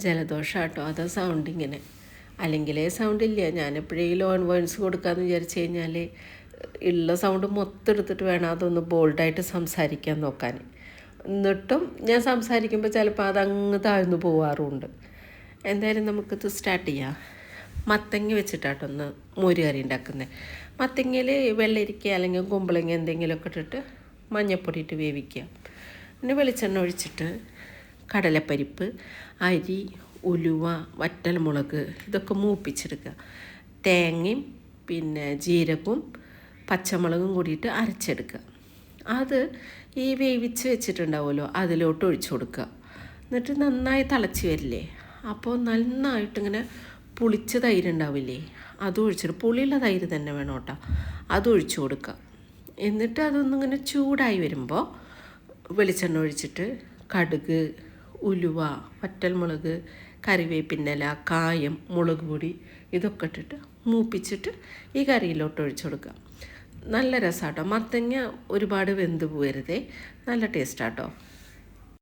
ജലദോഷം കേട്ടോ, അതാ സൗണ്ട് ഇങ്ങനെ. അല്ലെങ്കിലേ സൗണ്ടില്ല. ഞാനെപ്പോഴേലും ലോൺ വോയിസ് കൊടുക്കാമെന്ന് വിചാരിച്ചു കഴിഞ്ഞാൽ ഉള്ള സൗണ്ട് മൊത്തം എടുത്തിട്ട് വേണം അതൊന്ന് ബോൾഡായിട്ട് സംസാരിക്കാൻ നോക്കാൻ. എന്നിട്ടും ഞാൻ സംസാരിക്കുമ്പോൾ ചിലപ്പോൾ അതങ്ങ് താഴ്ന്നു പോവാറുമുണ്ട്. എന്തായാലും നമുക്കിത് സ്റ്റാർട്ട് ചെയ്യാം. മത്തങ്ങ വെച്ചിട്ടാട്ടൊന്ന് മോര് കറി ഉണ്ടാക്കുന്നത്. മത്തങ്ങയിൽ വെള്ളരിക്ക അല്ലെങ്കിൽ കുമ്പളങ്ങ എന്തെങ്കിലുമൊക്കെ ഇട്ടിട്ട് മഞ്ഞൾപ്പൊടി ഇട്ട് വേവിക്കുക. പിന്നെ വെളിച്ചെണ്ണ ഒഴിച്ചിട്ട് കടലപ്പരിപ്പ്, അരി, ഉലുവ, വറ്റൽമുളക് ഇതൊക്കെ മൂപ്പിച്ചെടുക്കുക. തേങ്ങയും പിന്നെ ജീരകവും പച്ചമുളകും കൂടിയിട്ട് അരച്ചെടുക്കുക. അത് ഈ വേവിച്ച് വെച്ചിട്ടുണ്ടാവുമല്ലോ അതിലോട്ട് ഒഴിച്ചു കൊടുക്കുക. എന്നിട്ട് നന്നായി തിളച്ച് വരില്ലേ, അപ്പോൾ നന്നായിട്ടിങ്ങനെ പുളിച്ച തൈര് ഉണ്ടാവില്ലേ, അത് ഒഴിച്ചിട്ട്, പുളിയുള്ള തൈര് തന്നെ വേണം കേട്ടോ, അത് ഒഴിച്ചു കൊടുക്കുക. എന്നിട്ട് അതൊന്നിങ്ങനെ ചൂടായി വരുമ്പോൾ വെളിച്ചെണ്ണ ഒഴിച്ചിട്ട് കടുക്, ഉലുവ, വറ്റൽമുളക്, കറിവേപ്പിൻ്റെ ഇല, കായം, മുളക് പൊടി ഇതൊക്കെ ഇട്ടിട്ട് മൂപ്പിച്ചിട്ട് ഈ കറിയിലോട്ട് ഒഴിച്ചു കൊടുക്കുക. നല്ല രസമാട്ടോ. മത്തങ്ങ ഒരുപാട് വെന്ത് പോകരുതേ, നല്ല ടേസ്റ്റാട്ടോ.